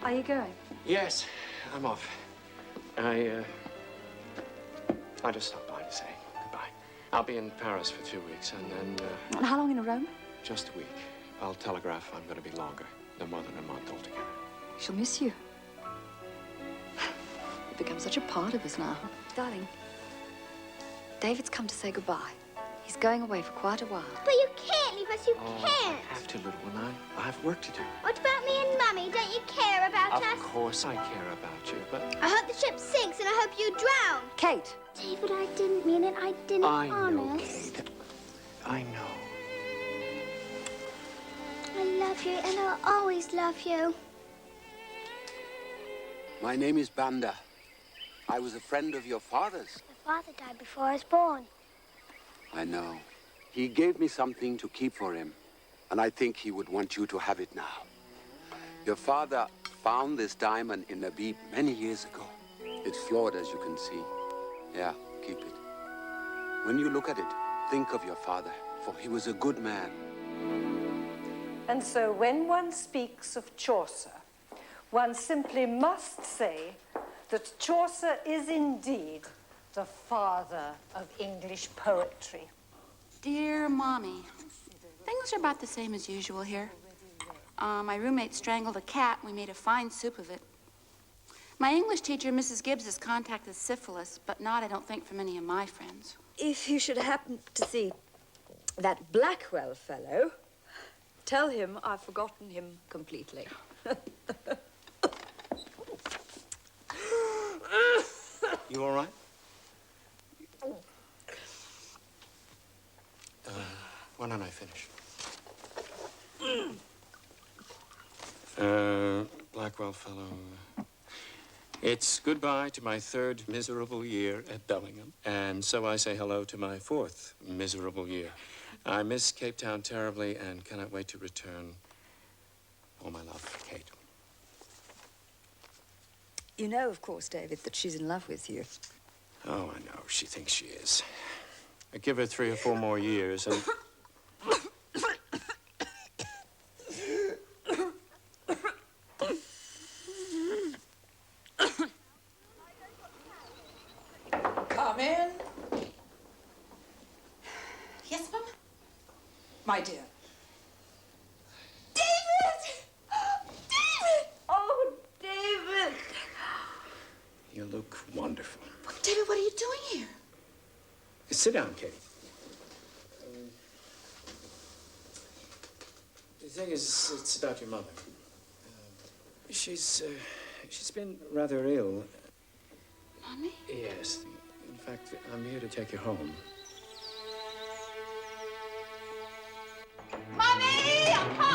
Are you going? Yes, I'm off. I just stopped by to say goodbye. I'll be in Paris for 2 weeks, and then... And how long in Rome? Just a week. I'll telegraph I'm going to be longer. No more than a month altogether. She'll miss you. You've become such a part of us now. Darling, David's come to say goodbye. He's going away for quite a while. But you can't leave us, you can't. I have to, little one. I have work to do. What about me and Mummy? Don't you care about us? Of course I care about you, but... I hope the ship sinks and I hope you drown. Kate! David, I didn't mean it. I didn't know, Kate. I know. I love you and I'll always love you. My name is Banda. I was a friend of your father's. My father died before I was born. I know. He gave me something to keep for him, and I think he would want you to have it now. Your father found this diamond in Nabib many years ago. It's flawed, as you can see. Yeah, keep it. When you look at it, think of your father, for he was a good man. And so when one speaks of Chaucer, one simply must say that Chaucer is indeed the father of English poetry. Dear Mommy, things are about the same as usual here. My roommate strangled a cat and we made a fine soup of it. My English teacher, Mrs. Gibbs, has contacted syphilis, but not, I don't think, from any of my friends. If you should happen to see that Blackwell fellow, tell him I've forgotten him completely. You all right? Why don't I finish? Blackwell fellow, it's goodbye to my third miserable year at Bellingham, and so I say hello to my fourth miserable year. I miss Cape Town terribly and cannot wait to return. All my love, Kate. You know, of course, David, that she's in love with you. Oh, I know. She thinks she is. I give her 3 or 4 more years and... Come in. Yes, Mum? My dear. David! David! Oh, David! You look wonderful. But David, what are you doing here? Sit down, Kate. The thing is, it's about your mother. She's been rather ill. Mommy? Yes. In fact, I'm here to take you home. Mommy, I'm home!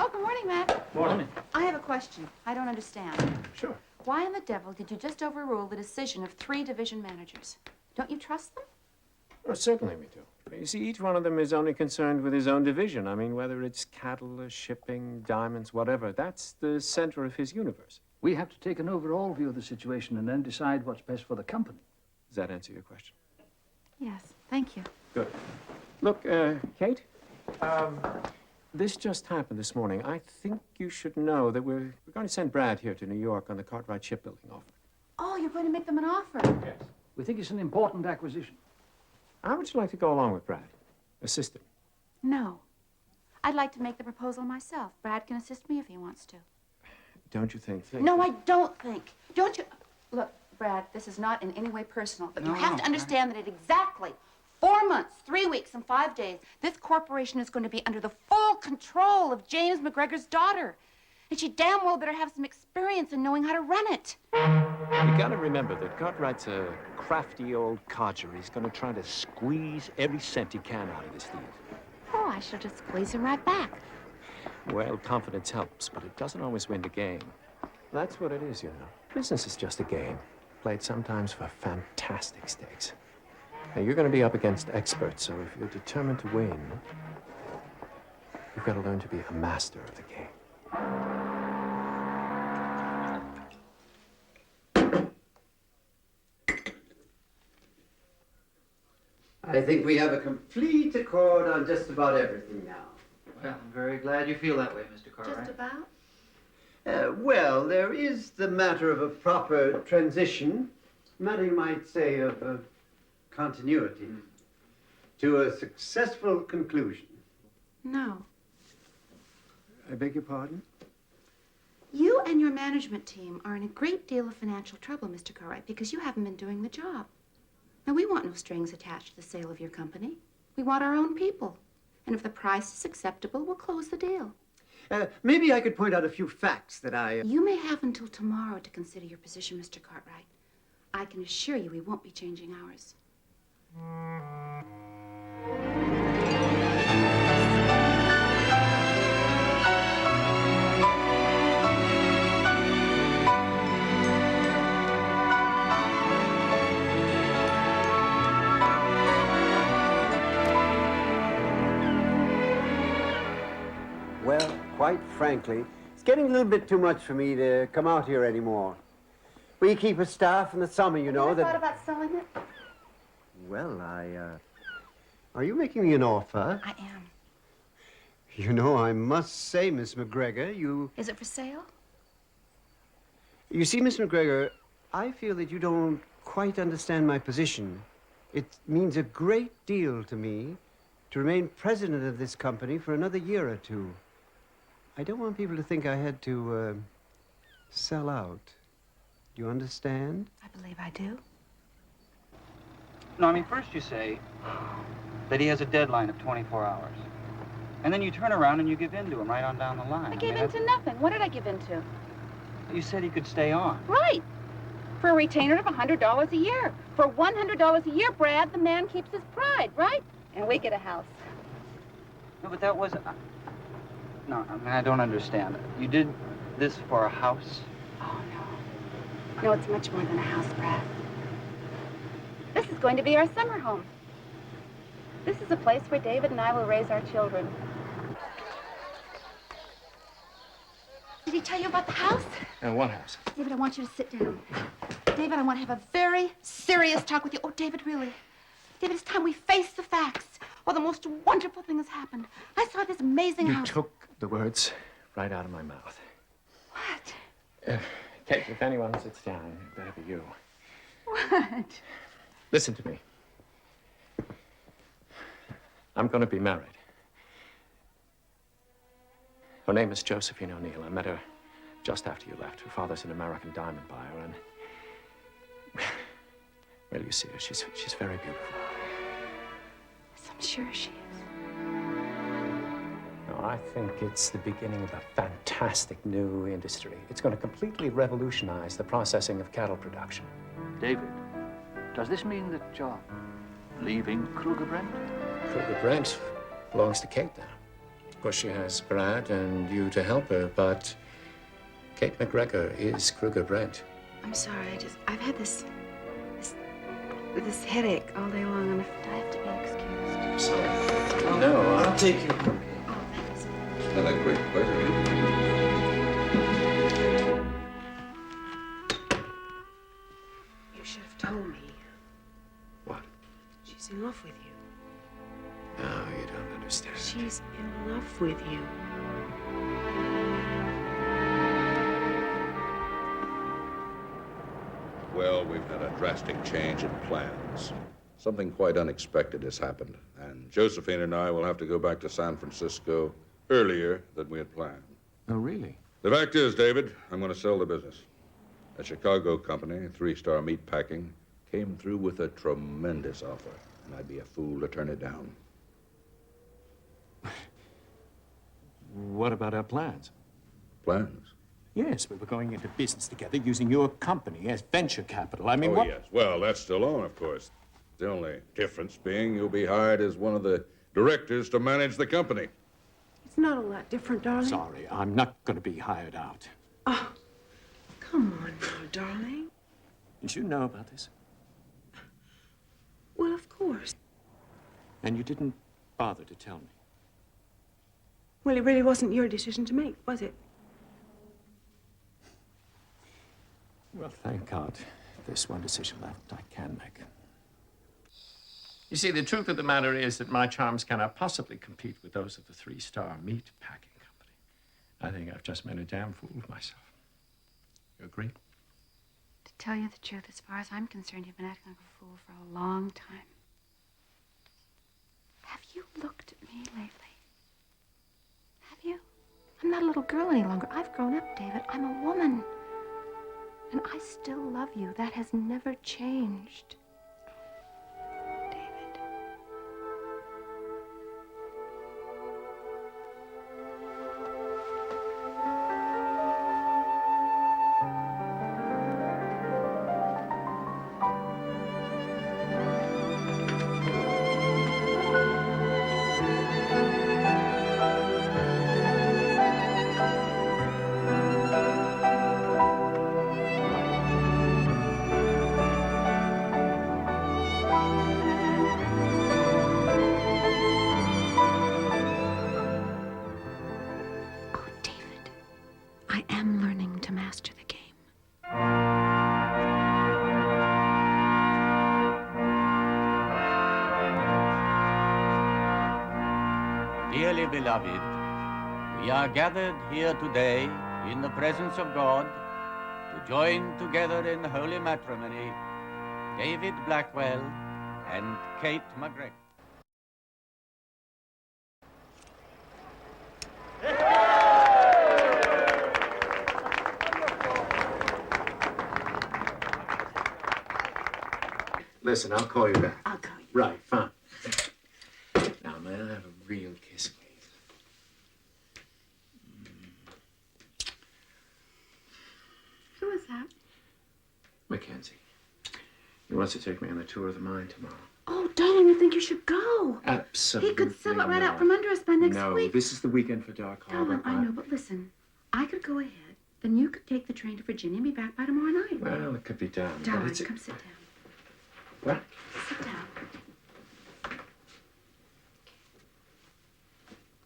Oh, good morning, Matt. Morning. I have a question. I don't understand. Sure. Why in the devil did you just overrule the decision of 3 division managers? Don't you trust them? Well, certainly we do. You see, each one of them is only concerned with his own division. I mean, whether it's cattle or shipping, diamonds, whatever, that's the center of his universe. We have to take an overall view of the situation and then decide what's best for the company. Does that answer your question? Yes, thank you. Good. Look, Kate, this just happened this morning. I think you should know that we're going to send Brad here to New York on the Cartwright shipbuilding offer. Oh, you're going to make them an offer? Yes. We think it's an important acquisition. How would you like to go along with Brad? Assist him? No. I'd like to make the proposal myself. Brad can assist me if he wants to. Don't you think? No, I don't think. Don't you? Look, Brad, this is not in any way personal, but you have to understand that at exactly 4 months, 3 weeks, and 5 days, this corporation is going to be under the full control of James McGregor's daughter. And she damn well better have some experience in knowing how to run it. You gotta remember that Cartwright's a crafty old codger. He's gonna try to squeeze every cent he can out of this deal. Oh, I shall just squeeze him right back. Well, confidence helps, but it doesn't always win the game. That's what it is, you know. Business is just a game, played sometimes for fantastic stakes. Now, you're gonna be up against experts, so if you're determined to win, you've got to learn to be a master of the game. I think we have a complete accord on just about everything now. Well, I'm very glad you feel that way, Mr. Cartwright. Just about? Well, there is the matter of a proper transition, matter you might say of continuity, to a successful conclusion. No. I beg your pardon? You and your management team are in a great deal of financial trouble, Mr. Cartwright, because you haven't been doing the job. Now, we want no strings attached to the sale of your company. We want our own people. And if the price is acceptable, we'll close the deal. Maybe I could point out a few facts that I... You may have until tomorrow to consider your position, Mr. Cartwright. I can assure you we won't be changing ours. Well, quite frankly, it's getting a little bit too much for me to come out here anymore. We keep a staff in the summer, you know, Have you thought about selling it? Well, Are you making me an offer? I am. You know, I must say, Miss McGregor, you... Is it for sale? You see, Miss McGregor, I feel that you don't quite understand my position. It means a great deal to me to remain president of this company for another year or two. I don't want people to think I had to, sell out. Do you understand? I believe I do. No, I mean, first you say that he has a deadline of 24 hours. And then you turn around and you give in to him right on down the line. I gave in to nothing. What did I give in to? You said he could stay on. Right. For a retainer of $100 a year. For $100 a year, Brad, the man keeps his pride, right? And we get a house. No, but that was... No, I mean, I don't understand. You did this for a house? Oh, no. No, it's much more than a house, Brad. This is going to be our summer home. This is a place where David and I will raise our children. Did he tell you about the house? And what house? David, I want you to sit down. David, I want to have a very serious talk with you. Oh, David, really. David, it's time we face the facts. Oh, the most wonderful thing has happened. I saw this amazing house. You took the words right out of my mouth. What? Kate, if anyone sits down, it better be you. What? Listen to me. I'm going to be married. Her name is Josephine O'Neill. I met her just after you left. Her father's an American diamond buyer, and... Well, you see her. She's very beautiful. Yes, I'm sure she is. No, I think it's the beginning of a fantastic new industry. It's going to completely revolutionize the processing of cattle production. David, does this mean that you're leaving Kruger-Brent? Kruger-Brent belongs to Kate now. Of course, she has Brad and you to help her, but Kate McGregor is Kruger-Brent. I'm sorry, I've had this headache all day long, and I have to be excused. I'm sorry. No, I'll take you. Oh, thanks. Not a great pleasure. You should have told me. What? She's in love with you. No, you don't understand. She's in love with you. Well, we've had a drastic change in plans. Something quite unexpected has happened, and Josephine and I will have to go back to San Francisco earlier than we had planned. Oh, really? The fact is, David, I'm going to sell the business. A Chicago company, 3-star meat packing, came through with a tremendous offer, and I'd be a fool to turn it down. What about our plans? Plans? Yes, we were going into business together using your company as venture capital. I mean, Oh, what... yes. Well, that's still on, of course. The only difference being you'll be hired as one of the directors to manage the company. It's not all that different, darling. Sorry, I'm not going to be hired out. Oh, come on now, darling. Did you know about this? Well, of course. And you didn't bother to tell me? Well, it really wasn't your decision to make, was it? Well, thank God. There's one decision left I can make. You see, the truth of the matter is that my charms cannot possibly compete with those of the three-star meat packing company. I think I've just made a damn fool of myself. You agree? To tell you the truth, as far as I'm concerned, you've been acting like a fool for a long time. Have you looked at me lately? Have you? I'm not a little girl any longer. I've grown up, David. I'm a woman. And I still love you. That has never changed. David. Dearly beloved, we are gathered here today in the presence of God to join together in holy matrimony David Blackwell and Kate McGregor. Listen, I'll call you back. I'll call you. Right, fine. Now, may I have a real kiss, please? Who is that? Mackenzie. He wants to take me on a tour of the mine tomorrow. Oh, darling, I think you should go. Absolutely. He could sell it right not. out from under us by next No, week. this is the weekend for Dark Harbor. Darling, I know, but listen. I could go ahead. Then you could take the train to Virginia and be back by tomorrow night. Well, it could be done. but Darling, it's come sit down. What? Sit down.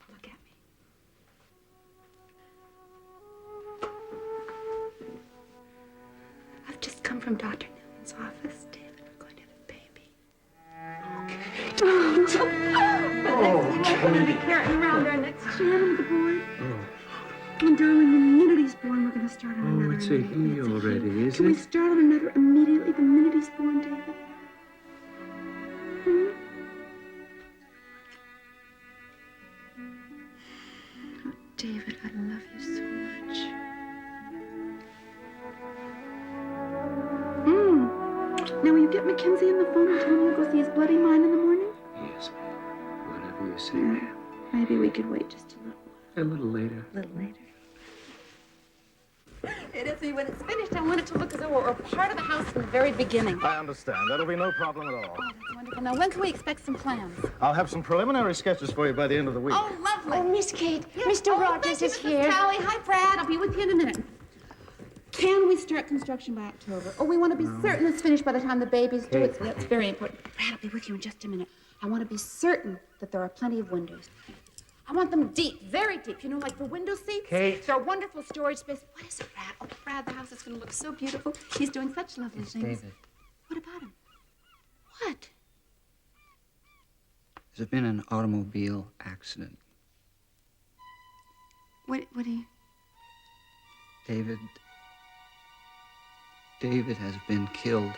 Look at me. I've just come from Dr. Newman's office, David. We're going to have a baby. Okay. We're going to be carrying around our next Shannon with the boy. And darling, the minute he's born, we're going to start on another. Oh, it's a he already, is Can we it? start on another immediately the minute he's born, David? Hmm? Oh, David, I love you so much. Now, will you get Mackenzie on the phone and tell him we'll go see his bloody mind in the morning? Yes, ma'am. Whatever you say, ma'am. Maybe we could wait just a little while. A little later. A little later. It is me. When it's finished, I want it to look as though we're part of the house from the very beginning. I understand. That'll be no problem at all. Oh, that's wonderful. Now, when can we expect some plans? I'll have some preliminary sketches for you by the end of the week. Oh, lovely. Oh, Miss Kate, Mr. Rogers is here. Callie. Hi, Brad. I'll be with you in a minute. Can we start construction by October? Oh, we want to be certain it's finished by the time the babies do it. So that's very important. Brad, I'll be with you in just a minute. I want to be certain that there are plenty of windows. I want them deep, very deep. You know, like the window seats. Kate. They're wonderful storage space. What is it, Brad? Oh, Brad, the house is going to look so beautiful. He's doing such lovely things. David. What about him? What? There's been an automobile accident. What do you... David has been killed.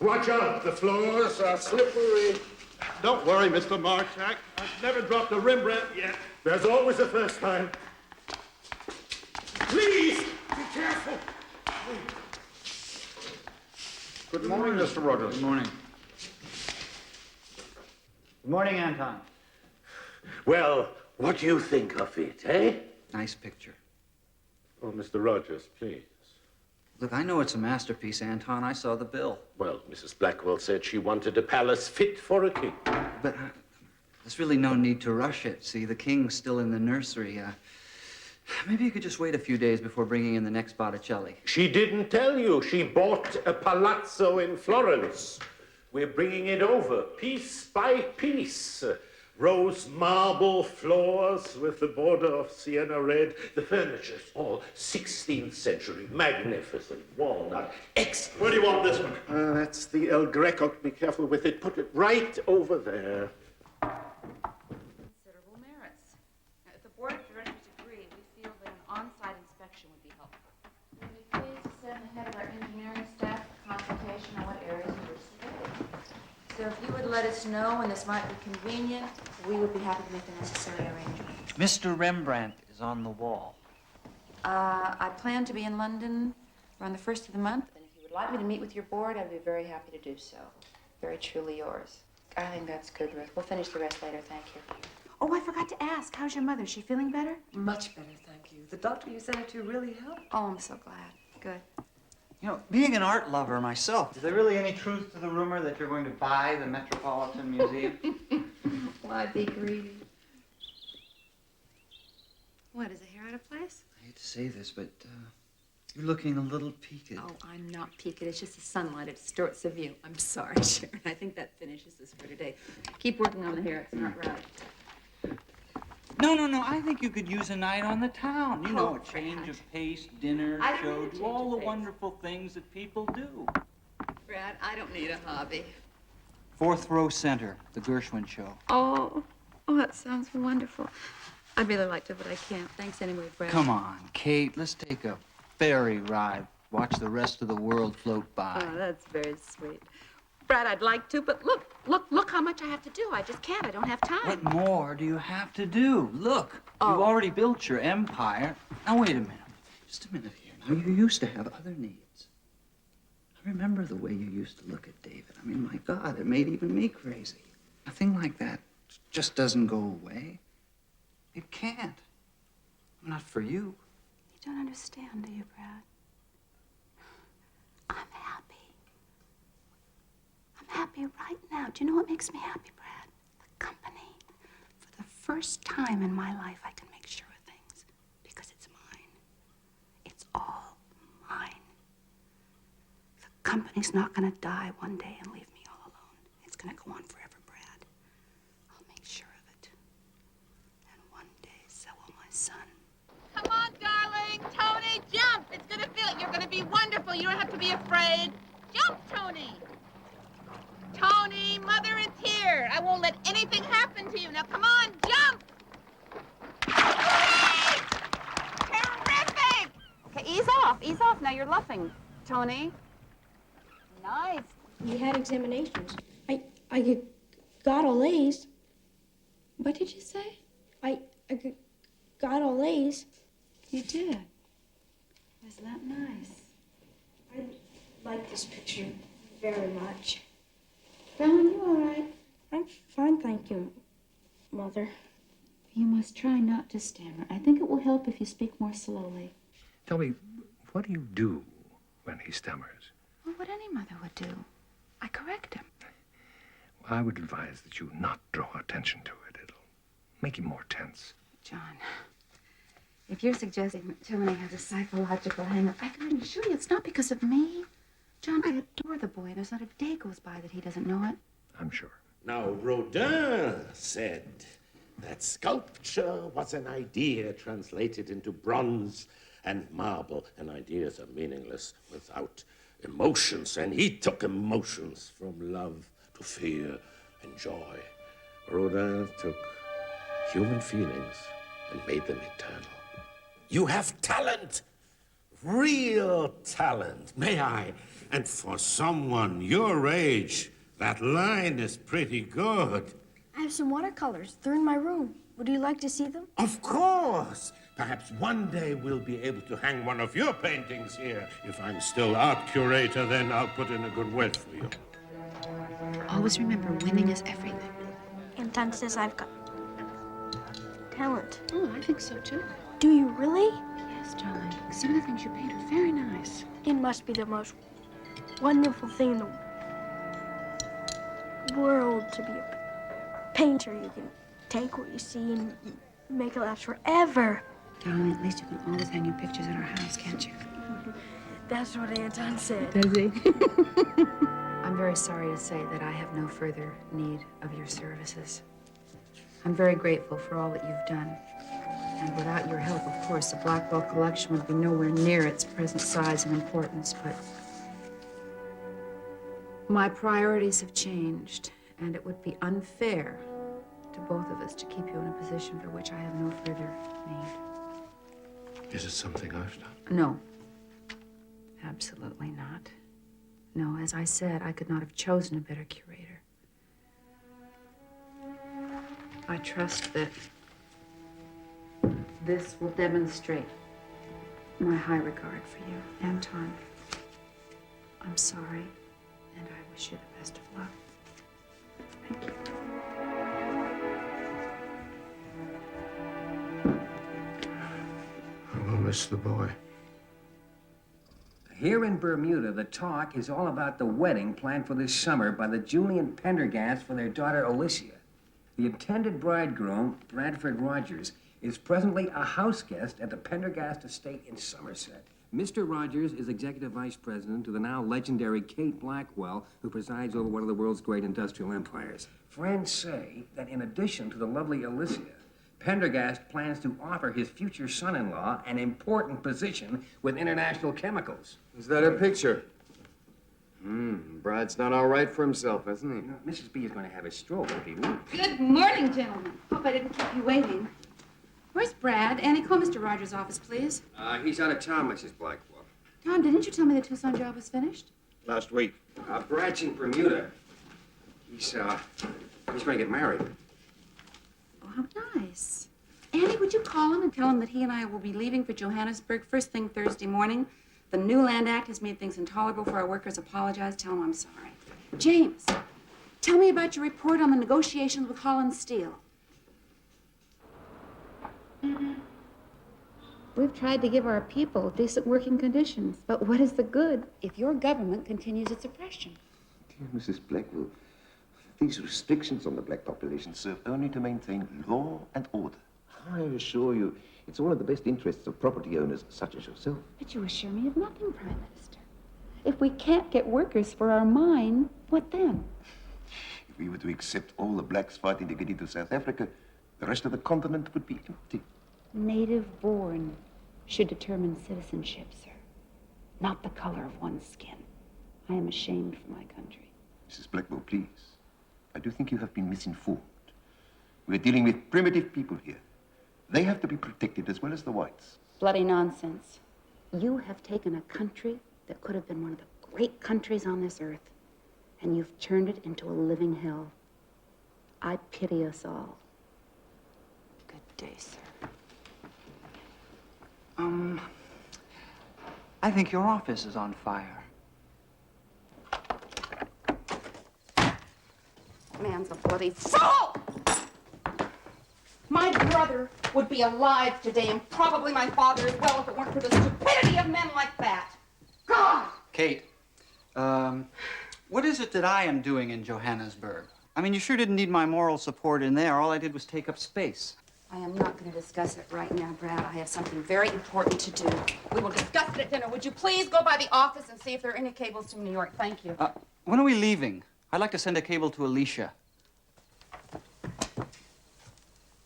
Watch out, the floors are slippery. Don't worry, Mr. Marchak. I've never dropped a Rembrandt yet. There's always a first time. Please, be careful. Good morning, Mr. Rogers. Good morning. Good morning, Anton. Well, what do you think of it, eh? Nice picture. Oh, Mr. Rogers, please. Look, I know it's a masterpiece, Anton. I saw the bill. Well, Mrs. Blackwell said she wanted a palace fit for a king. But there's really no need to rush it. See, the king's still in the nursery. Maybe you could just wait a few days before bringing in the next Botticelli. She didn't tell you. She bought a palazzo in Florence. We're bringing it over, piece by piece. Rose marble floors with the border of sienna red. The furniture's all 16th century, magnificent walnut, excellent. Where do you want this one? That's the El Greco. Be careful with it. Put it right over there. Considerable merits. Now, if the board of directors agree, we feel that an on-site inspection would be helpful. Would you please send the head of our engineering staff a consultation on what areas you wish surveyed? So if you would let us know when this might be convenient, we would be happy to make the necessary arrangements. Mr. Rembrandt is on the wall. I plan to be in London around the 1st of the month, and if you would like me to meet with your board, I'd be very happy to do so. Very truly yours. I think that's good, Ruth. We'll finish the rest later, thank you. Oh, I forgot to ask. How's your mother? Is she feeling better? Much better, thank you. The doctor you sent her to really helped. Oh, I'm so glad. Good. You know, being an art lover myself, is there really any truth to the rumor that you're going to buy the Metropolitan Museum? Why be greedy? What, is the hair out of place? I hate to say this, but you're looking a little peaked. Oh, I'm not peaked. It's just the sunlight. It distorts the view. I'm sorry, Sharon. I think that finishes this for today. Keep working on the hair. It's not right. No. I think you could use a night on the town. You know, a change of pace, dinner, I don't show, need a do change all of the pace. wonderful things that people do. Brad, I don't need a hobby. 4th row center, the Gershwin show. Oh, that sounds wonderful. I'd really like to, but I can't. Thanks anyway, Brad. Come on, Kate, let's take a ferry ride. Watch the rest of the world float by. Oh, that's very sweet. Brad, I'd like to, but look how much I have to do. I just can't. I don't have time. What more do you have to do? Look, you've already built your empire. Now, wait a minute. Just a minute here. Now, you used to have other needs. I remember the way you used to look at David. I mean, my God, it made even me crazy. A thing like that just doesn't go away. It can't. Not for you. You don't understand, do you, Brad? I'm happy. I'm happy right now. Do you know what makes me happy, Brad? The company. For the first time in my life, I can make sure of things because it's mine. It's all mine. The company's not going to die one day and leave me all alone. It's going to go on forever, Brad. I'll make sure of it. And one day, so will my son. Come on, darling. Tony, jump. It's going to feel, you're going to be wonderful. You don't have to be afraid. Jump, Tony. Tony, Mother is here. I won't let anything happen to you. Now, come on, jump. Great! Terrific! Okay, ease off. Now you're luffing, Tony. Nice. We had examinations. I got all A's. What did you say? I got all A's. You did. Was that nice? I like this picture very much. Ellen, you all right? I'm fine, thank you, Mother. You must try not to stammer. I think it will help if you speak more slowly. Tell me, what do you do when he stammers? Well, what any mother would do. I correct him. Well, I would advise that you not draw attention to it. It'll make him more tense. John, if you're suggesting that Tony has a psychological hang-up, I can assure you it's not because of me. John, I adore the boy. There's not a day goes by that he doesn't know it. I'm sure. Now, Rodin said that sculpture was an idea translated into bronze and marble, and ideas are meaningless without emotions, and he took emotions from love to fear and joy. Rodin took human feelings and made them eternal. You have talent. Real talent, may I? And for someone your age, that line is pretty good. I have some watercolors. They're in my room. Would you like to see them? Of course. Perhaps one day we'll be able to hang one of your paintings here. If I'm still art curator, then I'll put in a good word for you. Always remember, winning is everything. Anton says I've got talent. Oh, I think so, too. Do you really? Yes, darling. Some of the things you paint are very nice. It must be the most wonderful thing in the world to be a painter. You can take what you see and make it last forever. Darling, at least you can always hang your pictures at our house, can't you? That's what Anton said. Does he? I'm very sorry to say that I have no further need of your services. I'm very grateful for all that you've done. And without your help, of course, the Blackwell collection would be nowhere near its present size and importance, but my priorities have changed, and it would be unfair to both of us to keep you in a position for which I have no further need. Is it something I've done? No. Absolutely not. No, as I said, I could not have chosen a better curator. I trust that this will demonstrate my high regard for you. Anton, I'm sorry, and I wish you the best of luck. Thank you. I will miss the boy. Here in Bermuda, the talk is all about the wedding planned for this summer by the Julian Pendergasts for their daughter Alicia. The intended bridegroom, Bradford Rogers, is presently a house guest at the Pendergast estate in Somerset. Mr. Rogers is executive vice president to the now legendary Kate Blackwell, who presides over one of the world's great industrial empires. Friends say that in addition to the lovely Alicia, Pendergast plans to offer his future son-in-law an important position with International Chemicals. Is that her picture? Brad's not all right for himself, isn't he? You know, Mrs. B is going to have a stroke if he leaves. Good morning, gentlemen. Hope I didn't keep you waiting. Where's Brad? Annie, call Mr. Rogers' office, please. He's out of town, Mrs. Blackwell. Tom, didn't you tell me the Tucson job was finished? Last week. Brad's in Bermuda. He's going to get married. Oh, how nice. Annie, would you call him and tell him that he and I will be leaving for Johannesburg first thing Thursday morning? The new Land Act has made things intolerable for our workers. Apologize. Tell him I'm sorry. James, tell me about your report on the negotiations with Holland Steel. We've tried to give our people decent working conditions, but what is the good if your government continues its oppression? Dear Mrs. Blackwell, these restrictions on the black population serve only to maintain law and order. I assure you, it's all in the best interests of property owners such as yourself. But you assure me of nothing, Prime Minister. If we can't get workers for our mine, what then? If we were to accept all the blacks fighting to get into South Africa, the rest of the continent would be empty. Native born should determine citizenship, sir, not the color of one's skin. I am ashamed for my country. Mrs. Blackwell, please. I do think you have been misinformed. We're dealing with primitive people here. They have to be protected as well as the whites. Bloody nonsense. You have taken a country that could have been one of the great countries on this earth, and you've turned it into a living hell. I pity us all. Good day, sir. I think your office is on fire. Man's a bloody fool! My brother would be alive today, and probably my father as well, if it weren't for the stupidity of men like that. God! Kate, what is it that I am doing in Johannesburg? I mean, you sure didn't need my moral support in there. All I did was take up space. I am not going to discuss it right now, Brad. I have something very important to do. We will discuss it at dinner. Would you please go by the office and see if there are any cables to New York? Thank you. When are we leaving? I'd like to send a cable to Alicia.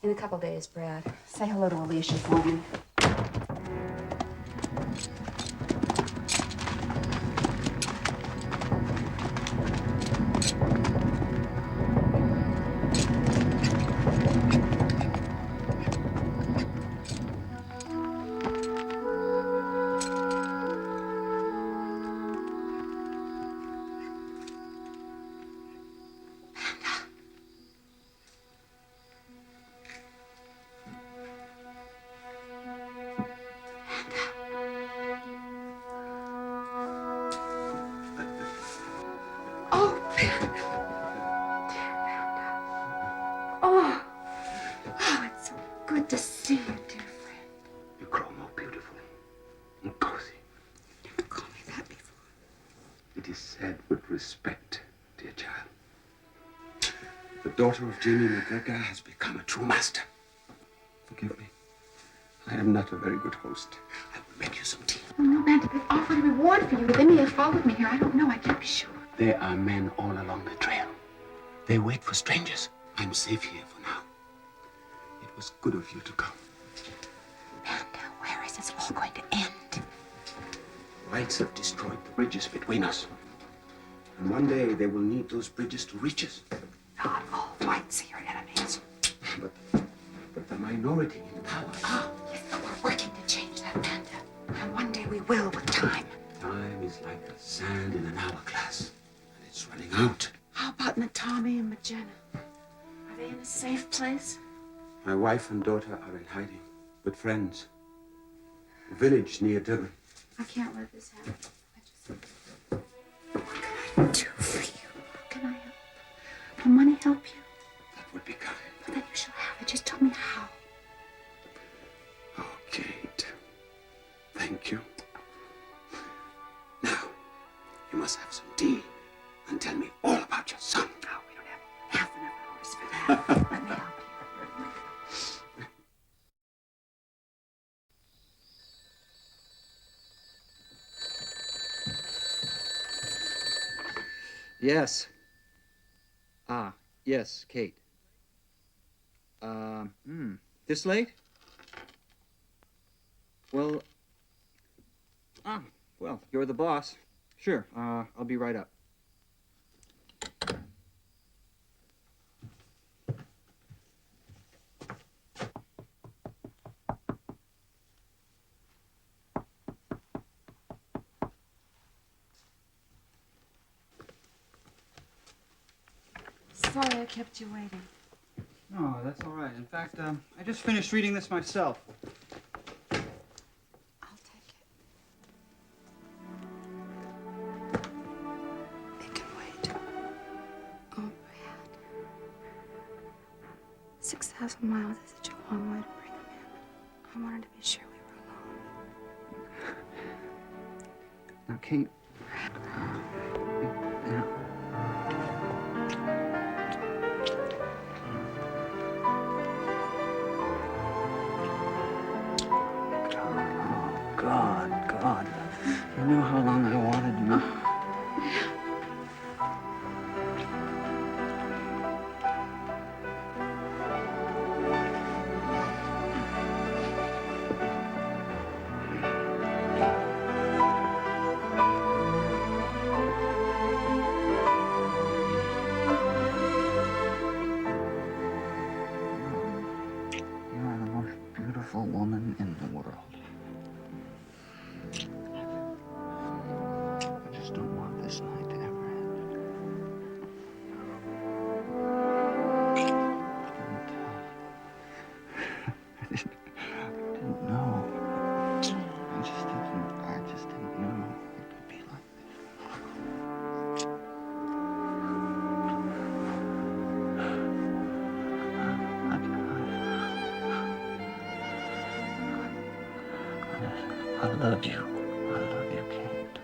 In a couple days, Brad. Say hello to Alicia for me. Oh, it's so good to see you, dear friend. You grow more beautiful and cozy. Never called me that before. It is said with respect, dear child. The daughter of Jamie McGregor has become a true master. Forgive me. I am not a very good host. I will make you some tea. Oh, no, Randy, they've offered a reward for you. They may have followed me here. I don't know. I can't be sure. There are men all along the trail. They wait for strangers. I'm safe here for now. It was good of you to come. Panda, where is this all going to end? Lights have destroyed the bridges between us. And one day they will need those bridges to reach us. Not all whites are your enemies. But the minority in power are. Yes, but we're working to change that, Panda. And one day we will with time. Time is like the sand in an hourglass. And it's running out. How about Natami and Magena? Are they in a safe place? My wife and daughter are in hiding with friends. A village near Durban. I can't let this happen. What can I do for you? How can I help? Will money help you? That would be kind. Then you shall have it. Just tell me how. Oh, Kate. Thank you. Now, you must have some tea and tell me all about your son. Oh, we don't have half enough hours for that. Let me help you. Yes. Yes, Kate. This late? Well, you're the boss. Sure, I'll be right up. Sorry I kept you waiting. No, that's all right. In fact, I just finished reading this myself. I'll take it. It can wait. Oh, Brad. 6,000 miles is such a long way to bring him in. I wanted to be sure we were alone. Now, Kate. Now. God. You knew how long I wanted you. You are the most beautiful woman in the world. I just don't want this night to ever end. I didn't know. I just didn't know it could be like this. I love you. I love you, Kate.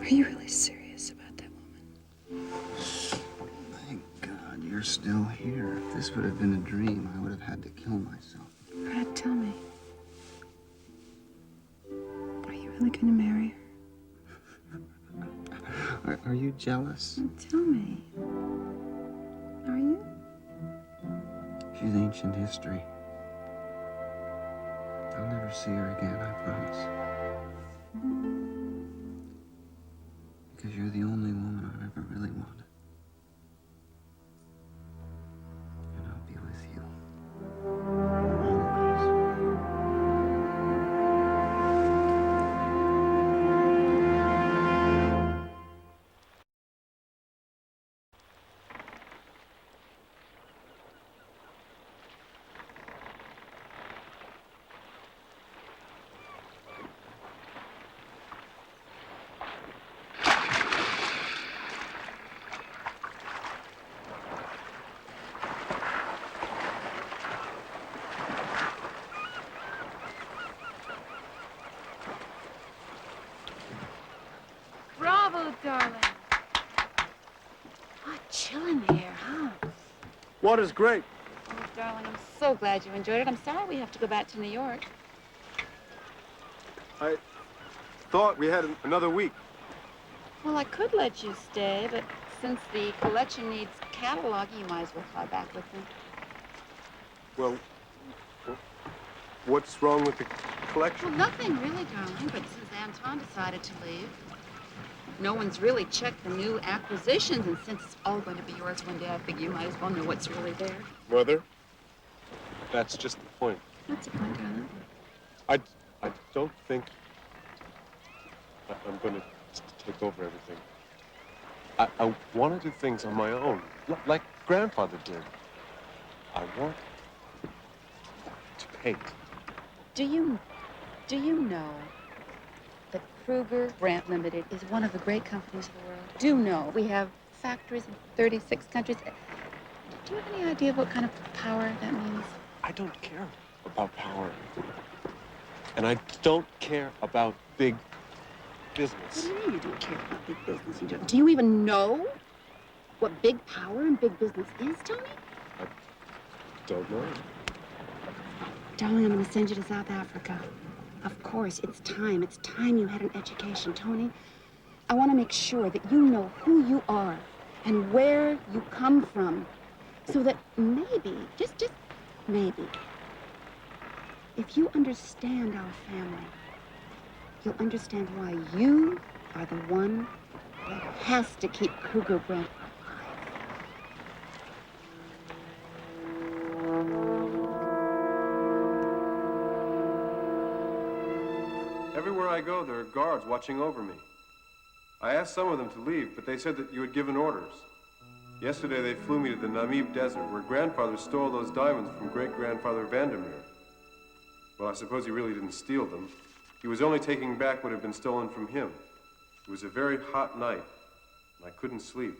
Are you really serious about that woman? Thank God you're still here. If this would have been a dream, I would have had to kill myself. Brad, tell me. Are you really going to marry her? Are you jealous? Tell me. Are you? She's ancient history. I'll never see her again, I promise. Because you're the only woman I've ever really wanted. darling. Oh, chill in here, huh? Water's great. Oh, darling, I'm so glad you enjoyed it. I'm sorry we have to go back to New York. I thought we had another week. Well, I could let you stay, but since the collection needs cataloging, you might as well fly back with me. Well, what's wrong with the collection? Well, nothing really, darling, but since Anton decided to leave, no one's really checked the new acquisitions, and since it's all going to be yours one day, I figure you might as well know what's really there. Mother, that's just the point. What's the point, darling? I don't think I'm going to take over everything. I want to do things on my own, like Grandfather did. I want to paint. Do you know that Kruger-Brent Limited is one of the great companies of the world? Do know we have factories in 36 countries. Do you have any idea what kind of power that means? I don't care about power. And I don't care about big business. What do you mean you don't care about big business? Do you even know what big power and big business is, Tony? I don't know. Darling, I'm going to send you to South Africa. Of course, it's time. It's time you had an education, Tony. I want to make sure that you know who you are and where you come from, so that maybe, just maybe, if you understand our family, you'll understand why you are the one that has to keep Kruger-Brent Everywhere I go, there are guards watching over me. I asked some of them to leave, but they said that you had given orders. Yesterday, they flew me to the Namib Desert, where Grandfather stole those diamonds from great-grandfather Vandermeer. Well, I suppose he really didn't steal them. He was only taking back what had been stolen from him. It was a very hot night, and I couldn't sleep.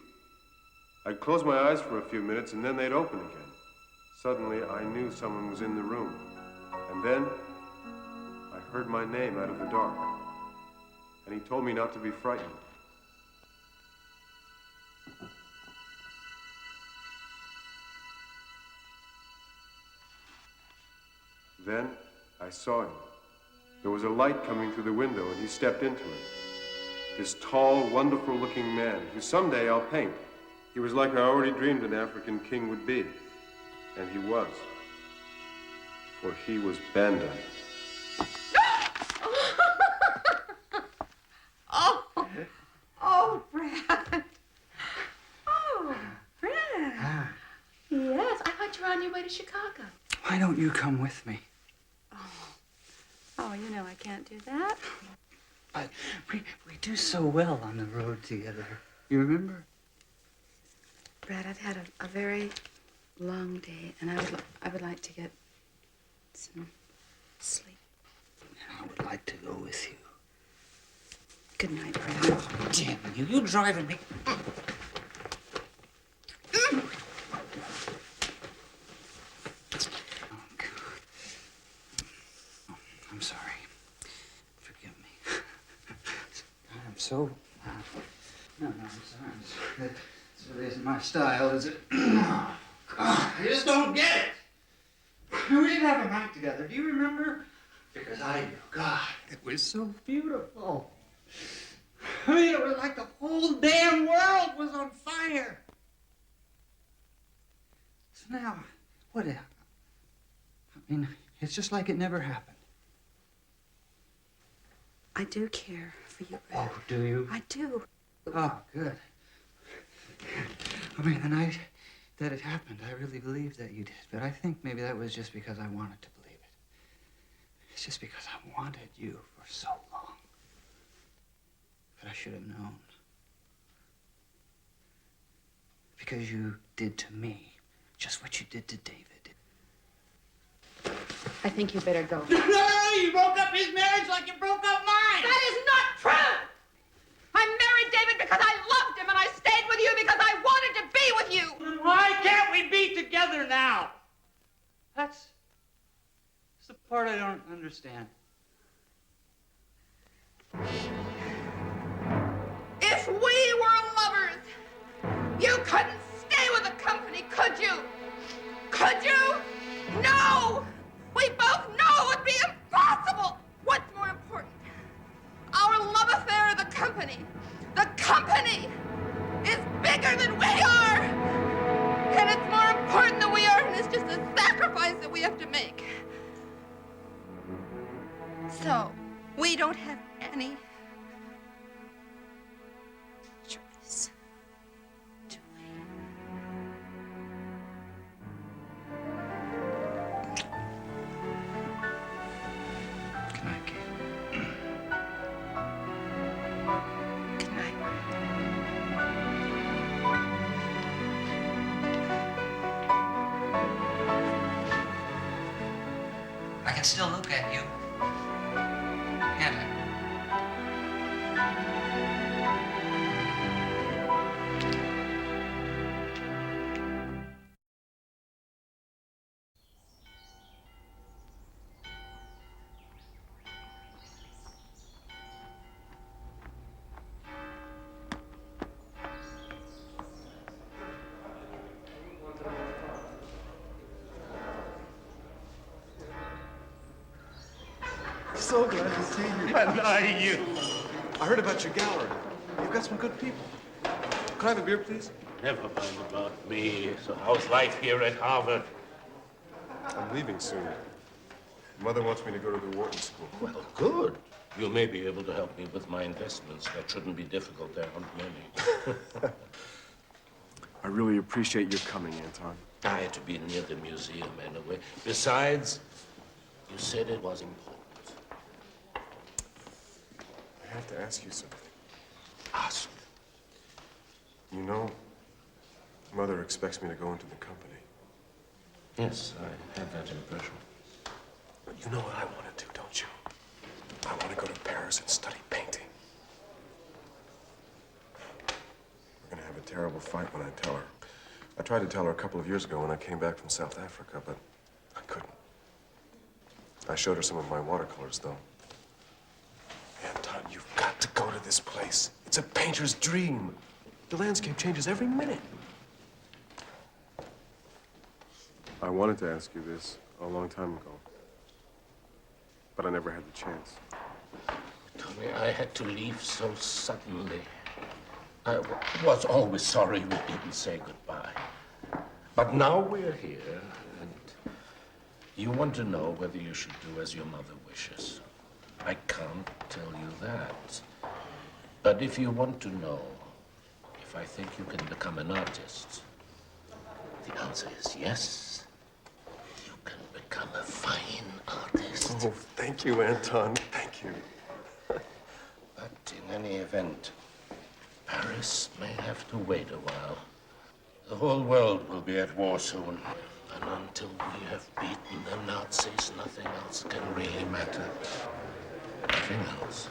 I'd close my eyes for a few minutes, and then they'd open again. Suddenly, I knew someone was in the room. And then, I heard my name out of the dark. And he told me not to be frightened. Then, I saw him. There was a light coming through the window, and he stepped into it. This tall, wonderful-looking man, who someday I'll paint. He was like I already dreamed an African king would be. And he was. For he was Banda. Oh, Brad. Oh, Brad. Yes, I thought you were on your way to Chicago. Why don't you come with me? Oh, you know I can't do that. But we do so well on the road together. You remember? Brad, I've had a very long day, and I would like to get some sleep. I would like to go with you. Good night, Brad. Damn you, you driving me. I'm sorry. Forgive me. I'm so... No, I'm sorry. This really isn't my style, is it? Oh, God, I just don't get it. We didn't have a night together. Do you remember? Because I do. God, it was so beautiful. I mean, it was like the whole damn world was on fire. So now, what? I mean, it's just like it never happened. I do care for you, Brad. Oh, do you? I do. Oh, good. I mean, the night that it happened, I really believed that you did. But I think maybe that was just because I wanted to believe it. It's just because I wanted you for so long. But I should have known. Because you did to me just what you did to David. I think you better go. No, you broke up his marriage like you broke up mine. That is not true. I married David because I loved him, and I stayed with you because I wanted to be with you. Then why can't we be together now? That's the part I don't understand. If we can still look at you. Can't I? So glad to see you. And I you. I heard about your gallery. You've got some good people. Can I have a beer, please? Never mind about me. So how's life here at Harvard? I'm leaving soon. Mother wants me to go to the Wharton School. Well, good. You may be able to help me with my investments. That shouldn't be difficult. There aren't many. I really appreciate your coming, Anton. I had to be near the museum anyway. Besides, you said it was important. I have to ask you something. Ask. You know, Mother expects me to go into the company. Yes, I have that impression. But you know what I want to do, don't you? I want to go to Paris and study painting. We're going to have a terrible fight when I tell her. I tried to tell her a couple of years ago when I came back from South Africa, but I couldn't. I showed her some of my watercolors, though. Anton, you've got to go to this place. It's a painter's dream. The landscape changes every minute. I wanted to ask you this a long time ago, but I never had the chance. Tony, I had to leave so suddenly. I was always sorry we didn't say goodbye. But now we're here, and you want to know whether you should do as your mother wishes. I can't tell you that. But if you want to know if I think you can become an artist, the answer is yes. You can become a fine artist. Oh, thank you, Anton. Thank you. But in any event, Paris may have to wait a while. The whole world will be at war soon. And until we have beaten the Nazis, nothing else can really matter. Nothing else.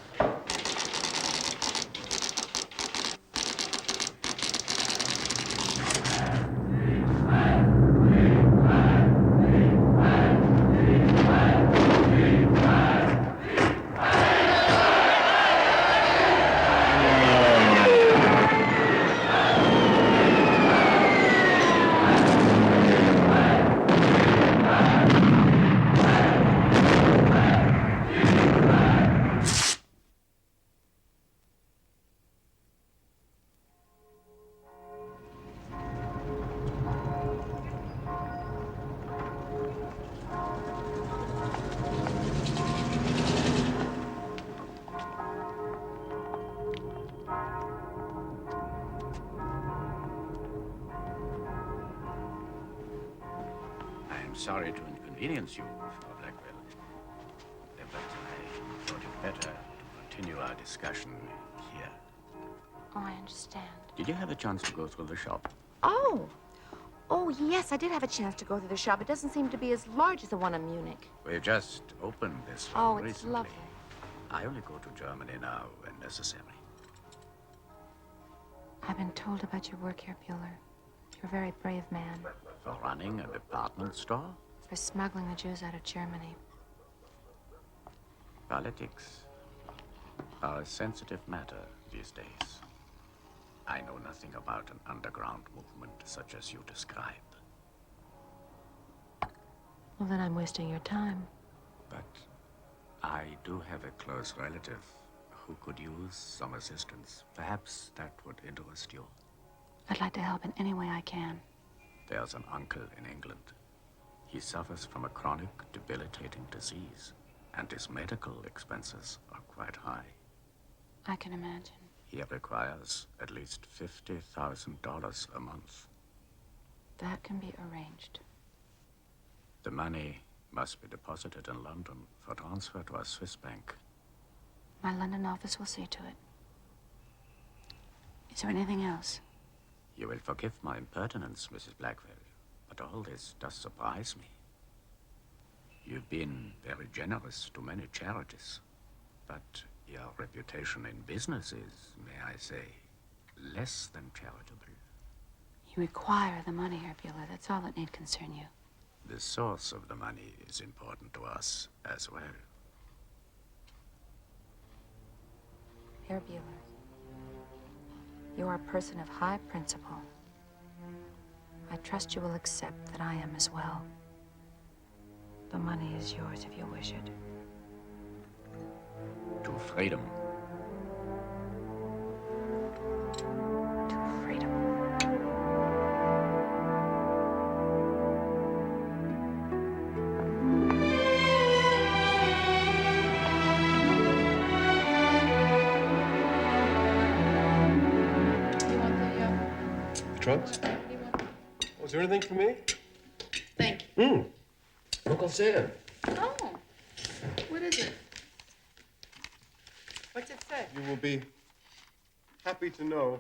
Sorry to inconvenience you, Mr. Blackwell, but I thought it better to continue our discussion here. Oh, I understand. Did you have a chance to go through the shop? Oh, yes, I did have a chance to go through the shop. It doesn't seem to be as large as the one in Munich. We've just opened this Oh, one it's recently. lovely. I only go to Germany now when necessary. I've been told about your work here, Bueller. You're a very brave man. For running a department store? For smuggling the Jews out of Germany. Politics are a sensitive matter these days. I know nothing about an underground movement such as you describe. Well, then I'm wasting your time. But I do have a close relative who could use some assistance. Perhaps that would interest you. I'd like to help in any way I can. There's an uncle in England. He suffers from a chronic, debilitating disease, and his medical expenses are quite high. I can imagine. He requires at least $50,000 a month. That can be arranged. The money must be deposited in London for transfer to a Swiss bank. My London office will see to it. Is there anything else? You will forgive my impertinence, Mrs. Blackwell, but all this does surprise me. You've been very generous to many charities, but your reputation in business is, may I say, less than charitable. You require the money, Herbula. That's all that need concern you. The source of the money is important to us as well. Herr Bueller, you are a person of high principle. I trust you will accept that I am as well. The money is yours if you wish it. To freedom. To freedom. Trunks? Was there anything for me? Thank you. Uncle Sam. Oh, what is it? What's it say? You will be happy to know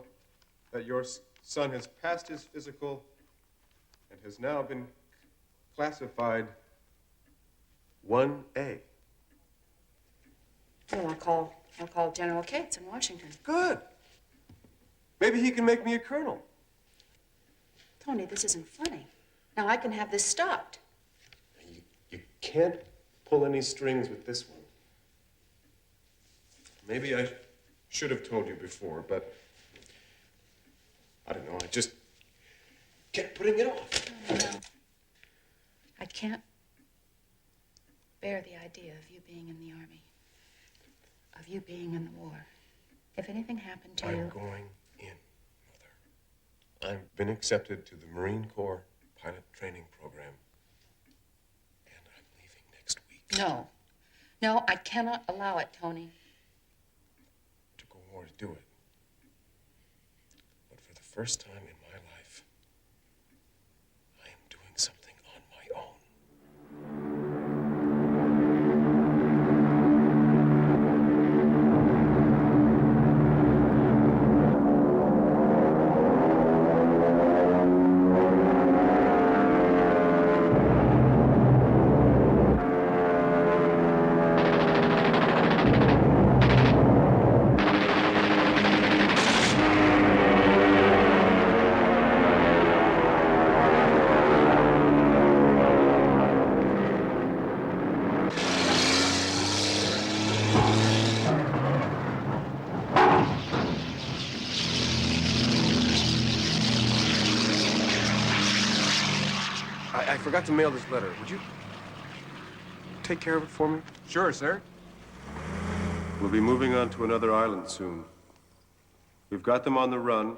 that your son has passed his physical and has now been classified 1A. Well, I'll call General Cates in Washington. Good. Maybe he can make me a colonel. Tony, this isn't funny. Now I can have this stopped. You can't pull any strings with this one. Maybe I should have told you before, but I don't know. I just kept putting it off. No. I can't bear the idea of you being in the army, of you being in the war. If anything happened to you... I'm going in, Mother. I've been accepted to the Marine Corps pilot training program. And I'm leaving next week. No. No, I cannot allow it, Tony. Took a war to do it. But for the first time in my life, I am doing something on my own. I forgot to mail this letter. Would you take care of it for me? Sure, sir. We'll be moving on to another island soon. We've got them on the run,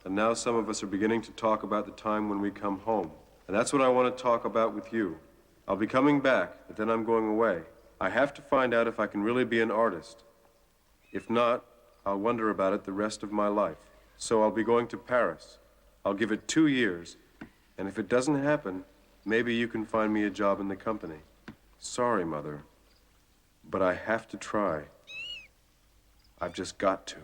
and now some of us are beginning to talk about the time when we come home. And that's what I want to talk about with you. I'll be coming back, but then I'm going away. I have to find out if I can really be an artist. If not, I'll wonder about it the rest of my life. So I'll be going to Paris. I'll give it 2 years, and if it doesn't happen, maybe you can find me a job in the company. Sorry, Mother, but I have to try. I've just got to.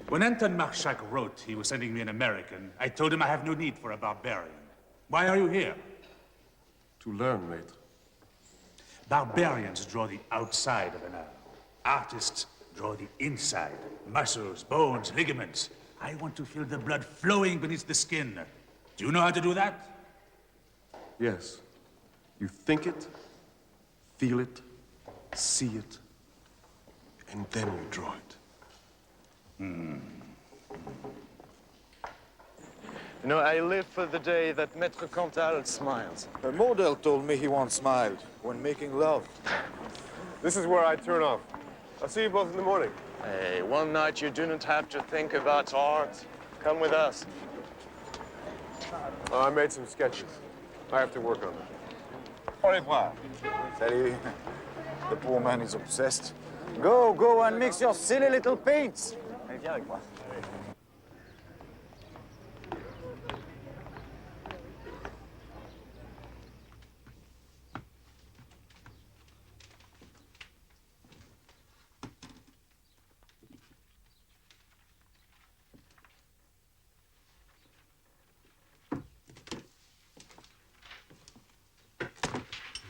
When Anton Marshak wrote he was sending me an American, I told him I have no need for a barbarian. Why are you here? To learn, Maître. Barbarians draw the outside of an arm. Artists draw the inside. Muscles, bones, ligaments. I want to feel the blood flowing beneath the skin. Do you know how to do that? Yes. You think it, feel it, see it, and then you draw it. You know, I live for the day that Maître Cantal smiles. A model told me he once smiled when making love. This is where I turn off. I'll see you both in the morning. Hey, one night you do not have to think about art. Come with us. I made some sketches. I have to work on them. revoir. Salut. The poor man is obsessed. Go and mix your silly little paints. Allez, viens avec moi.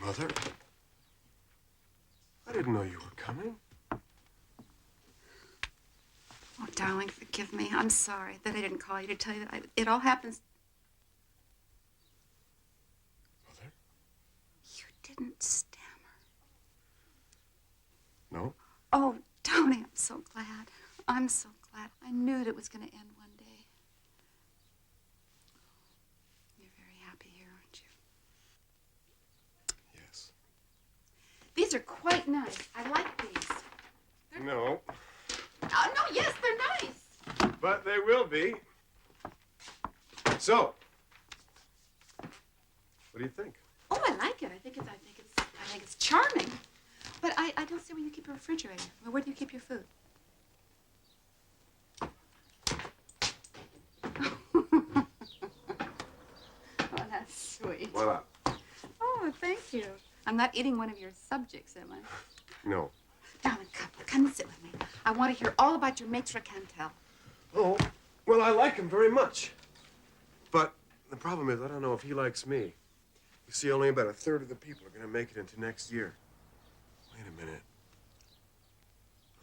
Mother? I didn't know you were coming. Oh, darling, forgive me. I'm sorry that I didn't call you to tell you that it all happens. Mother? You didn't stammer. No? Oh, Tony, I'm so glad. I'm so glad. I knew that it was going to end one day. You're very happy here, aren't you? Yes. These are quite nice. I like these. No. Oh, no, yes, they're nice. But they will be. So, what do you think? Oh, I like it. I think it's charming. But I don't see where you keep your refrigerator. Well, where do you keep your food? Oh, that's sweet. Voila. Oh, thank you. I'm not eating one of your subjects, am I? No. Darling, come and sit with me. I want to hear all about your maître cantel. Oh, well, I like him very much. But the problem is, I don't know if he likes me. You see, only about a third of the people are going to make it into next year. Wait a minute.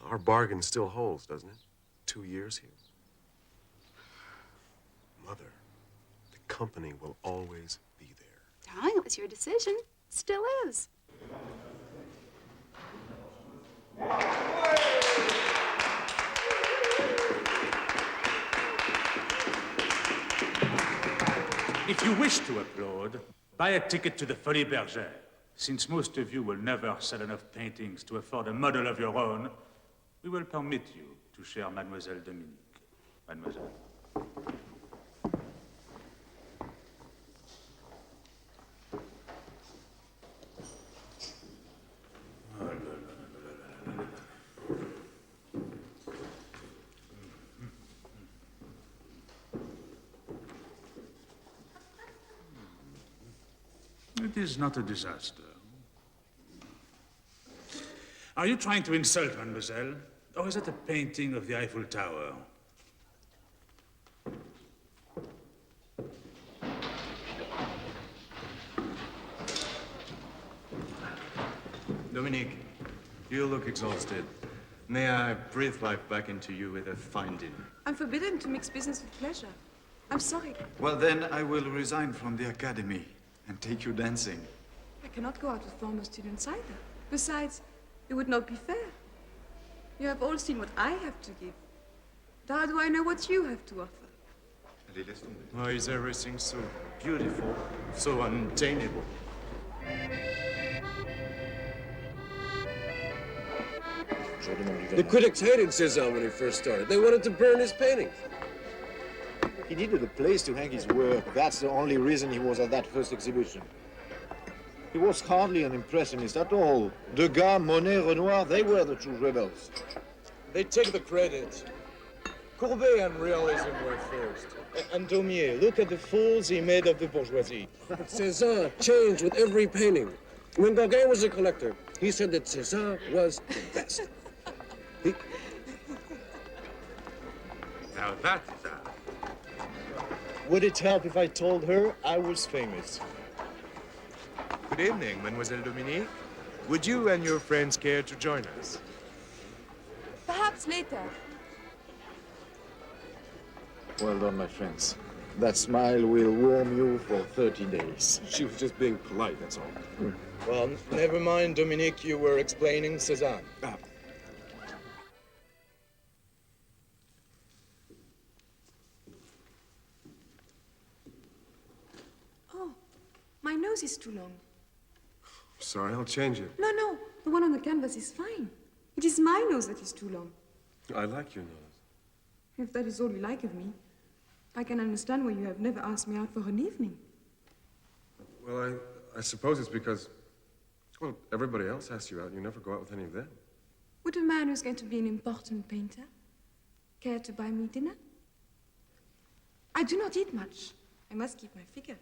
Our bargain still holds, doesn't it? 2 years here. Mother, the company will always be there. Darling, it was your decision. It still is. If you wish to applaud, buy a ticket to the Folies Bergère. Since most of you will never sell enough paintings to afford a model of your own, we will permit you to share Mademoiselle Dominique. Mademoiselle. It is not a disaster. Are you trying to insult, mademoiselle? Or is it a painting of the Eiffel Tower? Dominique, you look exhausted. May I breathe life back into you with a fine dinner? I'm forbidden to mix business with pleasure. I'm sorry. Well, then I will resign from the academy and take you dancing. I cannot go out with former students either. Besides, it would not be fair. You have all seen what I have to give. How do I know what you have to offer? Why is everything so beautiful, so untamable? The critics hated Cézanne when he first started. They wanted to burn his paintings. He needed a place to hang his work. That's the only reason he was at that first exhibition. He was hardly an impressionist at all. Degas, Monet, Renoir, they were the true rebels. They take the credit. Courbet and realism were first. And Daumier, look at the fools he made of the bourgeoisie. But Cézanne changed with every painting. When Gauguin was a collector, he said that Cézanne was the best. Now that is out. Would it help if I told her I was famous? Good evening, Mademoiselle Dominique. Would you and your friends care to join us? Perhaps later. Well done, my friends. That smile will warm you for 30 days. She was just being polite, that's all. Well, never mind, Dominique. You were explaining Cézanne. Oh, my nose is too long. Sorry, I'll change it. No, the one on the canvas is fine. It is my nose that is too long. I like your nose. If that is all you like of me, I can understand why you have never asked me out for an evening. Well, I suppose it's because, well, everybody else asks you out and you never go out with any of them. Would a man who's going to be an important painter care to buy me dinner? I do not eat much. I must keep my figure.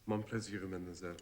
Mon plaisir, mademoiselle.